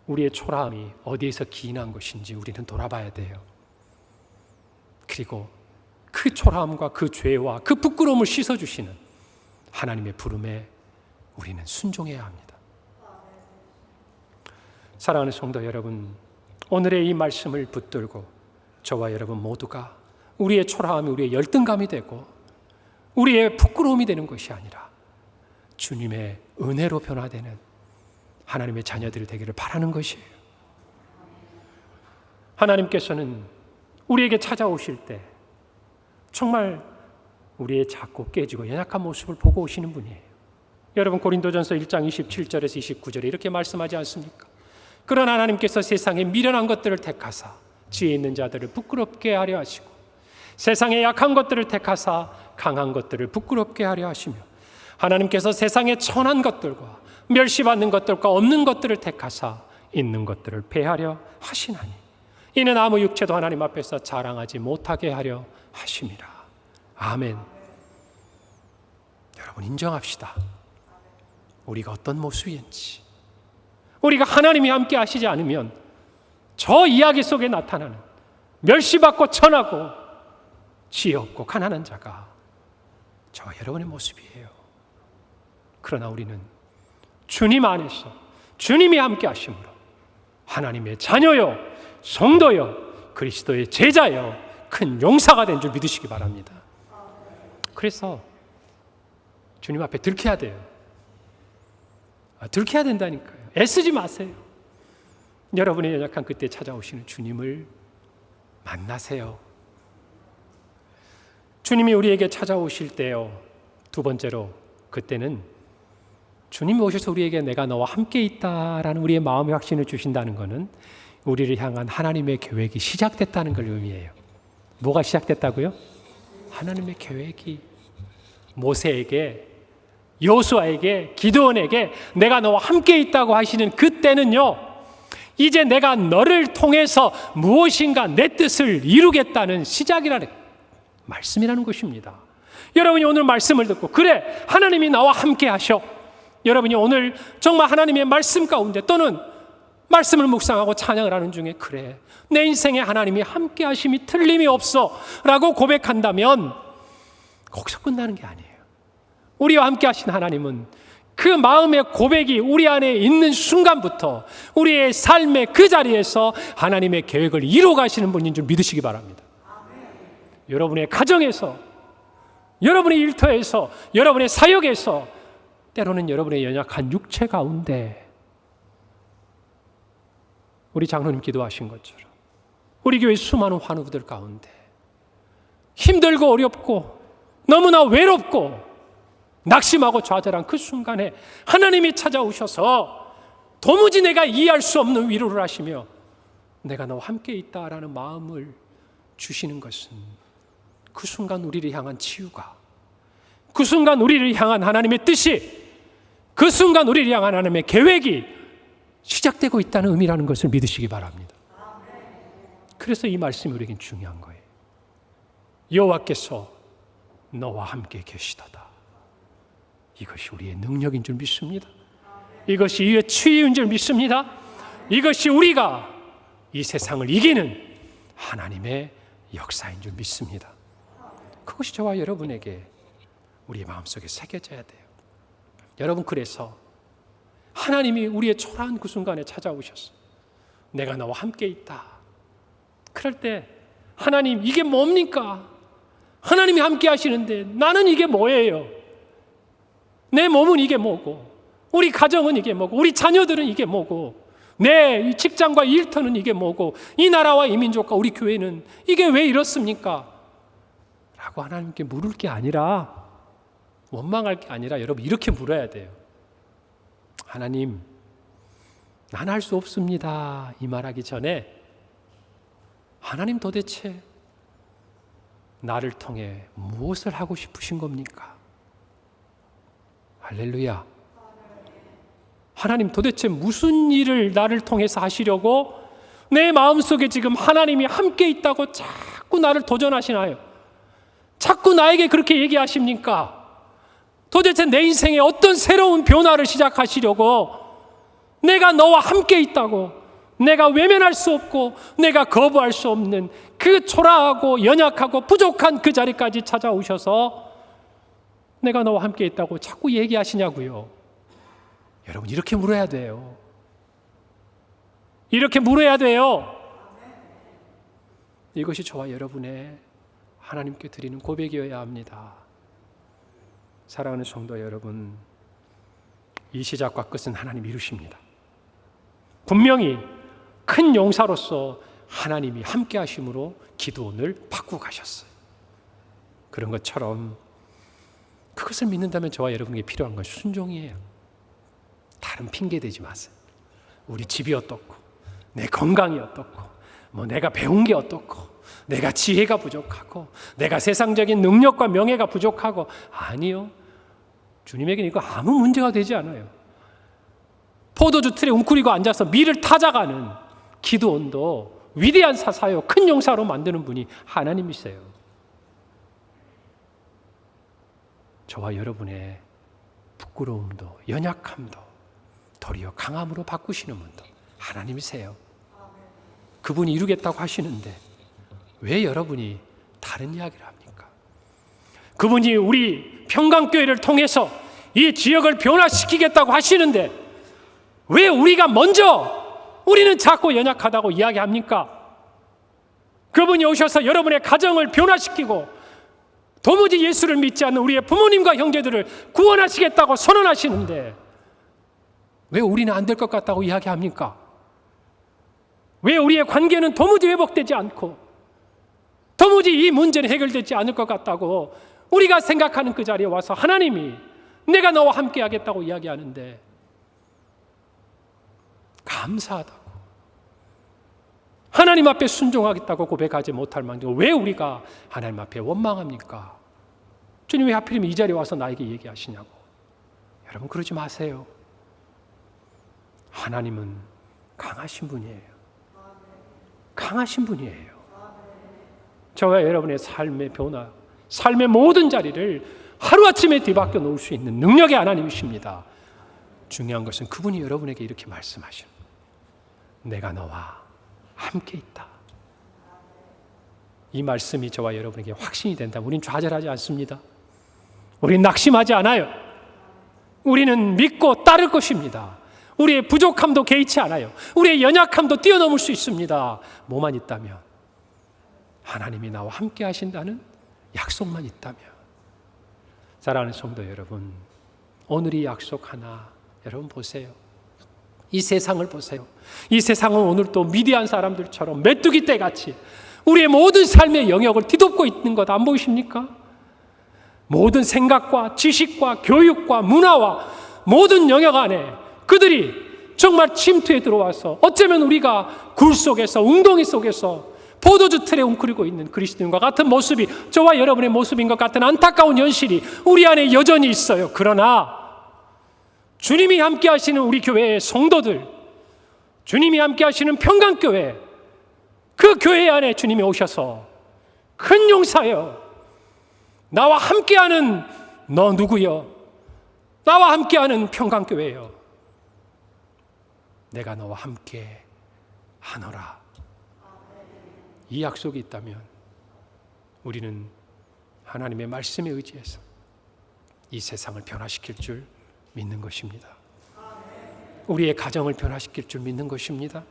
우리의 초라함이 어디에서 기인한 것인지 우리는 돌아봐야 돼요. 그리고 그 초라함과 그 죄와 그 부끄러움을 씻어주시는 하나님의 부름에 우리는 순종해야 합니다. 사랑하는 성도 여러분, 오늘의 이 말씀을 붙들고 저와 여러분 모두가 우리의 초라함이 우리의 열등감이 되고 우리의 부끄러움이 되는 것이 아니라 주님의 은혜로 변화되는 하나님의 자녀들이 되기를 바라는 것이에요. 하나님께서는 우리에게 찾아오실 때 정말 우리의 작고 깨지고 연약한 모습을 보고 오시는 분이에요. 여러분, 고린도전서 1장 27절에서 29절에 이렇게 말씀하지 않습니까? 그러나 하나님께서 세상에 미련한 것들을 택하사 지혜 있는 자들을 부끄럽게 하려 하시고 세상에 약한 것들을 택하사 강한 것들을 부끄럽게 하려 하시며 하나님께서 세상에 천한 것들과 멸시받는 것들과 없는 것들을 택하사 있는 것들을 패하려 하시나니 이는 아무 육체도 하나님 앞에서 자랑하지 못하게 하려 하심이라. 아멘. 여러분, 인정합시다. 우리가 어떤 모습인지. 우리가 하나님이 함께 하시지 않으면 저 이야기 속에 나타나는 멸시받고 천하고 지혜 없고 가난한 자가 저와 여러분의 모습이에요. 그러나 우리는 주님 안에서 주님이 함께 하심으로 하나님의 자녀요, 성도요, 그리스도의 제자요, 큰 용사가 된 줄 믿으시기 바랍니다. 그래서 주님 앞에 들켜야 돼요. 들켜야 된다니까요. 애쓰지 마세요. 여러분의 연약한 그때 찾아오시는 주님을 만나세요. 주님이 우리에게 찾아오실 때요, 두 번째로 그때는 주님이 오셔서 우리에게 내가 너와 함께 있다라는 우리의 마음의 확신을 주신다는 것은 우리를 향한 하나님의 계획이 시작됐다는 걸 의미해요. 뭐가 시작됐다고요? 하나님의 계획이 모세에게, 여호수아에게, 기드온에게 내가 너와 함께 있다고 하시는 그때는요, 이제 내가 너를 통해서 무엇인가 내 뜻을 이루겠다는 시작이라는 말씀이라는 것입니다. 여러분이 오늘 말씀을 듣고 그래, 하나님이 나와 함께 하셔. 여러분이 오늘 정말 하나님의 말씀 가운데 또는 말씀을 묵상하고 찬양을 하는 중에 그래, 내 인생에 하나님이 함께 하심이 틀림이 없어 라고 고백한다면 거기서 끝나는 게 아니에요. 우리와 함께 하신 하나님은 그 마음의 고백이 우리 안에 있는 순간부터 우리의 삶의 그 자리에서 하나님의 계획을 이루어 가시는 분인 줄 믿으시기 바랍니다. 여러분의 가정에서, 여러분의 일터에서, 여러분의 사역에서, 때로는 여러분의 연약한 육체 가운데 우리 장로님 기도하신 것처럼 우리 교회 수많은 환우들 가운데 힘들고 어렵고 너무나 외롭고 낙심하고 좌절한 그 순간에 하나님이 찾아오셔서 도무지 내가 이해할 수 없는 위로를 하시며 내가 너와 함께 있다라는 마음을 주시는 것은 그 순간 우리를 향한 치유가, 그 순간 우리를 향한 하나님의 뜻이, 그 순간 우리를 향한 하나님의 계획이 시작되고 있다는 의미라는 것을 믿으시기 바랍니다. 그래서 이 말씀이 우리에겐 중요한 거예요. 여호와께서 너와 함께 계시도다. 이것이 우리의 능력인 줄 믿습니다. 이것이 우리의 치유인 줄 믿습니다. 이것이 우리가 이 세상을 이기는 하나님의 역사인 줄 믿습니다. 그것이 저와 여러분에게 우리 마음속에 새겨져야 돼요. 여러분, 그래서 하나님이 우리의 초라한 그 순간에 찾아오셨어. 내가 너와 함께 있다. 그럴 때 하나님, 이게 뭡니까? 하나님이 함께 하시는데 나는 이게 뭐예요? 내 몸은 이게 뭐고, 우리 가정은 이게 뭐고, 우리 자녀들은 이게 뭐고, 내 직장과 일터는 이게 뭐고, 이 나라와 이 민족과 우리 교회는 이게 왜 이렇습니까? 라고 하나님께 물을 게 아니라, 원망할 게 아니라 여러분 이렇게 물어야 돼요. 하나님, 난 할 수 없습니다. 이 말하기 전에 하나님, 도대체 나를 통해 무엇을 하고 싶으신 겁니까? 할렐루야. 하나님, 도대체 무슨 일을 나를 통해서 하시려고 내 마음속에 지금 하나님이 함께 있다고 자꾸 나를 도전하시나요? 자꾸 나에게 그렇게 얘기하십니까? 도대체 내 인생에 어떤 새로운 변화를 시작하시려고, 내가 너와 함께 있다고, 내가 외면할 수 없고 내가 거부할 수 없는 그 초라하고 연약하고 부족한 그 자리까지 찾아오셔서 내가 너와 함께 있다고 자꾸 얘기하시냐고요. 여러분, 이렇게 물어야 돼요. 이렇게 물어야 돼요. 이것이 저와 여러분의 하나님께 드리는 고백이어야 합니다. 사랑하는 성도 여러분, 이 시작과 끝은 하나님이 이루십니다. 분명히 큰 용사로서 하나님이 함께 하심으로 기드온을 바꾸고 가셨어요. 그런 것처럼 그것을 믿는다면 저와 여러분에게 필요한 건 순종이에요. 다른 핑계 대지 마세요. 우리 집이 어떻고, 내 건강이 어떻고, 내가 배운 게 어떻고, 내가 지혜가 부족하고, 내가 세상적인 능력과 명예가 부족하고. 아니요, 주님에게는 이거 아무 문제가 되지 않아요. 포도주 틀에 웅크리고 앉아서 밀을 타작하는 기드온도 위대한 사사요, 큰 용사로 만드는 분이 하나님이세요. 저와 여러분의 부끄러움도 연약함도 도리어 강함으로 바꾸시는 분도 하나님이세요. 그분이 이루겠다고 하시는데 왜 여러분이 다른 이야기를 합니까? 그분이 우리 평강교회를 통해서 이 지역을 변화시키겠다고 하시는데 왜 우리가 먼저 우리는 작고 연약하다고 이야기합니까? 그분이 오셔서 여러분의 가정을 변화시키고 도무지 예수를 믿지 않는 우리의 부모님과 형제들을 구원하시겠다고 선언하시는데 왜 우리는 안 될 것 같다고 이야기합니까? 왜 우리의 관계는 도무지 회복되지 않고 도무지 이 문제는 해결되지 않을 것 같다고 우리가 생각하는 그 자리에 와서 하나님이 내가 너와 함께 하겠다고 이야기하는데 감사하다고 하나님 앞에 순종하겠다고 고백하지 못할 망정 왜 우리가 하나님 앞에 원망합니까? 주님 왜 하필이면 이 자리에 와서 나에게 얘기하시냐고. 여러분 그러지 마세요. 하나님은 강하신 분이에요. 강하신 분이에요. 저와 여러분의 삶의 변화, 삶의 모든 자리를 하루아침에 뒤바뀌어 놓을 수 있는 능력의 하나님이십니다. 중요한 것은 그분이 여러분에게 이렇게 말씀하십니다. 내가 너와 함께 있다. 이 말씀이 저와 여러분에게 확신이 된다면 우리는 좌절하지 않습니다. 우리는 낙심하지 않아요. 우리는 믿고 따를 것입니다. 우리의 부족함도 개의치 않아요. 우리의 연약함도 뛰어넘을 수 있습니다. 뭐만 있다면 하나님이 나와 함께 하신다는 약속만 있다면. 사랑하는 성도 여러분, 오늘 이 약속 하나 여러분 보세요. 이 세상을 보세요. 이 세상은 오늘 또 미디안 사람들처럼 메뚜기 떼같이 우리의 모든 삶의 영역을 뒤덮고 있는 것 안 보이십니까? 모든 생각과 지식과 교육과 문화와 모든 영역 안에 그들이 정말 침투에 들어와서 어쩌면 우리가 굴 속에서 웅덩이 속에서 포도주 틀에 웅크리고 있는 그리스도인과 같은 모습이 저와 여러분의 모습인 것 같은 안타까운 현실이 우리 안에 여전히 있어요. 그러나 주님이 함께 하시는 우리 교회의 성도들, 주님이 함께 하시는 평강교회, 그 교회 안에 주님이 오셔서 큰 용사여, 나와 함께하는 너 누구여? 나와 함께하는 평강교회여, 내가 너와 함께 하노라. 이 약속이 있다면 우리는 하나님의 말씀에 의지해서 이 세상을 변화시킬 줄 믿는 것입니다. 우리의 가정을 변화시킬 줄 믿는 것입니다.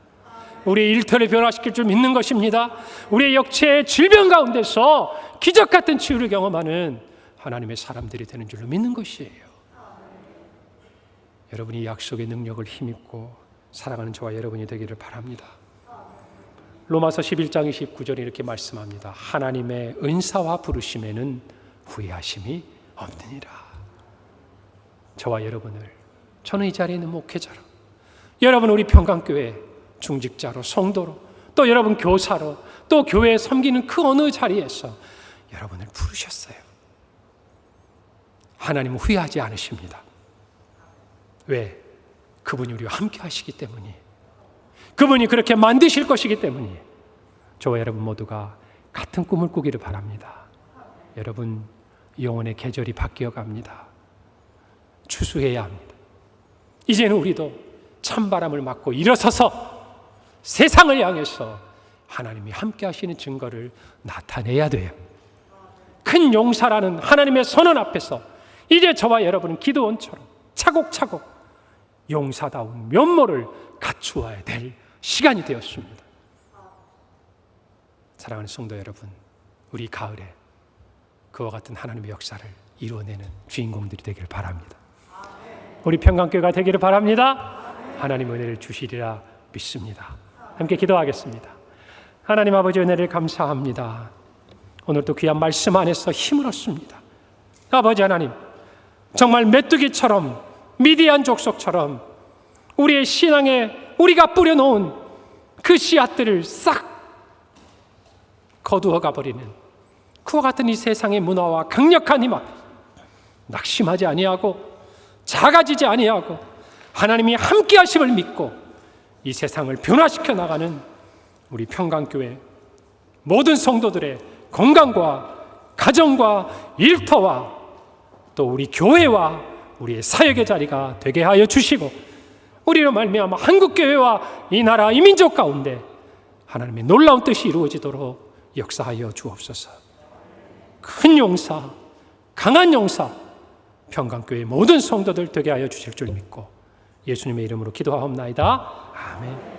우리의 일터를 변화시킬 줄 믿는 것입니다. 우리의 역체의 질병 가운데서 기적 같은 치유를 경험하는 하나님의 사람들이 되는 줄로 믿는 것이에요. 여러분이 이 약속의 능력을 힘입고 살아가는 저와 여러분이 되기를 바랍니다. 로마서 11장 29절에 이렇게 말씀합니다. 하나님의 은사와 부르심에는 후회하심이 없느니라. 저와 여러분을, 저는 이 자리에 있는 목회자로, 여러분 우리 평강교회 중직자로, 성도로, 또 여러분 교사로, 또 교회에 섬기는 그 어느 자리에서 여러분을 부르셨어요. 하나님은 후회하지 않으십니다. 왜? 그분이 우리와 함께 하시기 때문이에요. 그분이 그렇게 만드실 것이기 때문이에요. 저와 여러분 모두가 같은 꿈을 꾸기를 바랍니다. 여러분 영혼의 계절이 바뀌어 갑니다. 추수해야 합니다. 이제는 우리도 찬바람을 맞고 일어서서 세상을 향해서 하나님이 함께 하시는 증거를 나타내야 돼요. 큰 용사라는 하나님의 선언 앞에서 이제 저와 여러분은 기드온처럼 차곡차곡 용사다운 면모를 갖추어야 될 시간이 되었습니다. 사랑하는 성도 여러분, 우리 가을에 그와 같은 하나님의 역사를 이루어내는 주인공들이 되길 바랍니다. 우리 평강교회가 되기를 바랍니다. 하나님 은혜를 주시리라 믿습니다. 함께 기도하겠습니다. 하나님 아버지 은혜를 감사합니다. 오늘도 귀한 말씀 안에서 힘을 얻습니다. 아버지 하나님, 정말 메뚜기처럼 미디안 족속처럼 우리의 신앙에 우리가 뿌려놓은 그 씨앗들을 싹 거두어 가버리는 그와 같은 이 세상의 문화와 강력한 힘 앞에 낙심하지 아니하고 작아지지 아니하고 하나님이 함께 하심을 믿고 이 세상을 변화시켜 나가는 우리 평강교회 모든 성도들의 건강과 가정과 일터와 또 우리 교회와 우리의 사역의 자리가 되게 하여 주시고 우리로 말미암아 한국교회와 이 나라 이 민족 가운데 하나님의 놀라운 뜻이 이루어지도록 역사하여 주옵소서. 큰 용사, 강한 용사 평강교회 모든 성도들 되게 하여 주실 줄 믿고 예수님의 이름으로 기도하옵나이다. 아멘.